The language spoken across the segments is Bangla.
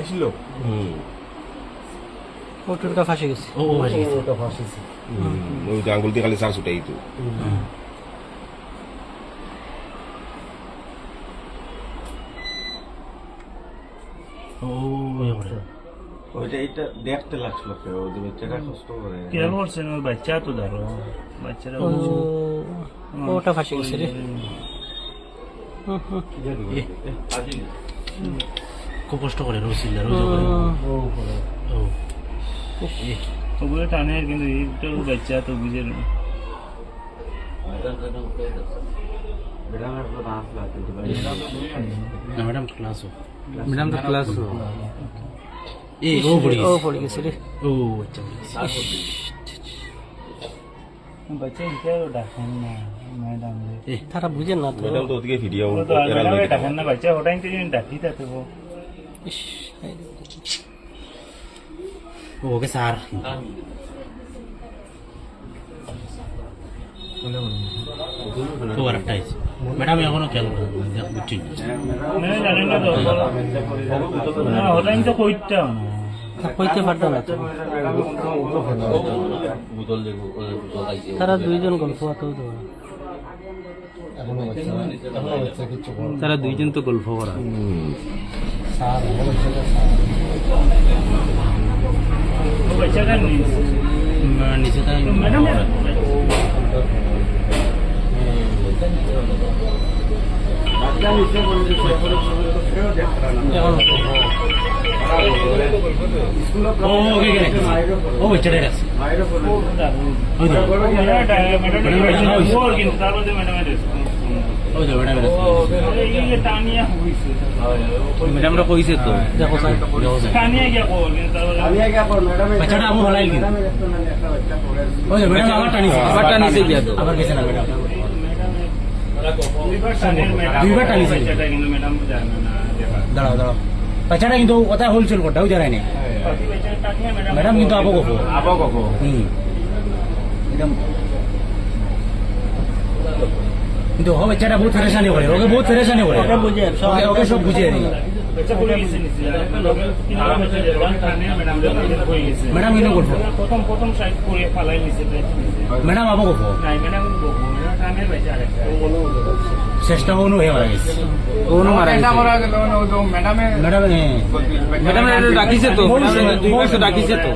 ছিল ওটা ফাঁসে গেছে ওটা ফাঁসেছে ওই আঙ্গুল দিয়ে খালি চার্জ উঠাই তো ওইটা এটা দেখতে লাগছিল ওই যে বাচ্চাটা কষ্ট করে কে বলছেন ওই বাচ্চা তো ধরো বাচ্চারা ওটা ফাঁসে গেছে রে খুব কষ্ট করে রসিল্লা ওগুলো টানে কিন্তু এইটা বাচ্চা তো বুঝে না ম্যাডাম ক্লাস ম্যাডাম তো ক্লাস ও পড়ে গেছে রে ও আচ্ছা বাচ্চা ইনকে ডাকেন না ম্যাডাম তারা বুঝেন না তো ম্যাডাম তো ওদিকে ভিডিও তো ডাকেন না বাচ্চা ওটাই তো ডাকি তাতে ওকে স্যার তো আরেকটা আছে ম্যাডাম এখনো খেয়াল বুঝছি জানেন না তো না ওটাই তো কইতাম কইতে পারতো না তো তারা দুইজন গল্প আতো তারা দুইজন তো গল্প করা বাচ্চাটা নিচে তাই ম্যাডাম ও বাচ্চাটাই আছে ম্যাডামরা কইছে তো দেখো বাচ্চাটা আমি ভালাই কিন্তু ওই ম্যাডাম আবার টানিছে গিয়া তো আবার গেছে না ম্যাডাম দুইবার টানিছে দাঁড়াও দাঁড়াও বাচ্চাটা কিন্তু কথা হোলসেল করতে ওই জায়গায় নেই ম্যাডাম কিন্তু আবো গো কিন্তু ও বাচ্চাটা বহুত ফেরেশানি করে ওকে বহুত ফেরেশানি করে ওকে সব বুঝিয়ে নি ম্যাডাম কিন্তু করবো প্রথম সাইড করে ফালাই নিছে ম্যাডাম আবো গো নাই ম্যাডাম চেষ্টা অনু হয়ে মারা গেছে অনু মারা গেছে ম্যাডাম ম্যাডাম ডাকিছে তো দুইবার তো ডাকিছে তো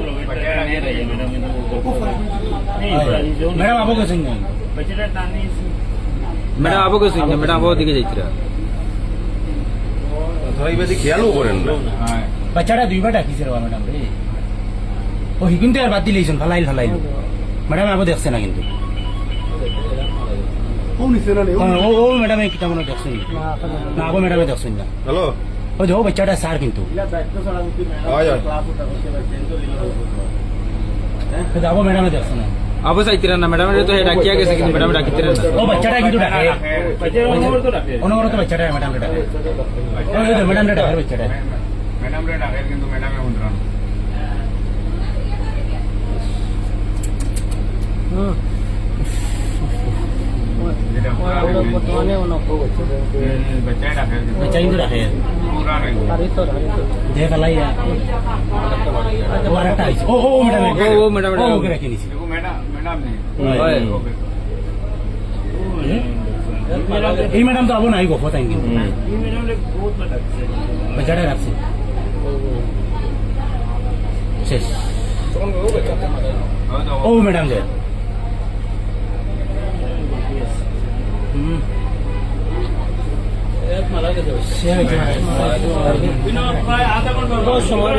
ম্যাডাম আবো গেছেন বাচ্চাটা টানি ম্যাডাম আবো গেছে ম্যাডাম আবো দিকে যাইছিরা তারা এই বাদি খেয়ালও করেন না বাচ্চাটা দুইবার ডাকিছে রে ম্যাডাম রে ও কিন্তু আর বাদ দিলেইছেন ফালাইল ম্যাডাম আবো দেখছে না কিন্তু ও ম্যাডাম কিটা মনে দেখছেন না আবো ম্যাডামে দেখছেন না হ্যালো ওই যে ও বাচ্চাটা স্যার কিন্তু আবো ম্যাডামে দেখছে না আবো চাইতিরা না ম্যাডাম তো ডাকিয়া গেছে কিন্তু ম্যাডাম ডাকিতিরা না ও বাচ্চাটা কিন্তু ডাকে অনবরত বাচ্চাটা ম্যাডাম ডাকে ম্যাডাম ডাকে বাচ্চাটা কিন্তু ম্যাডামে হুন্ডরান বাচ্চা কিন্তু ডাকে দেখ লাই ও আরেকটা আইছে ও ম্যাডাম ওকে রেখে নিছি এই ম্যাডাম তো আবো নাই গো তাই কিন্তু বাচ্চাটা রাখছে শেষ ও ম্যাডাম যে সময়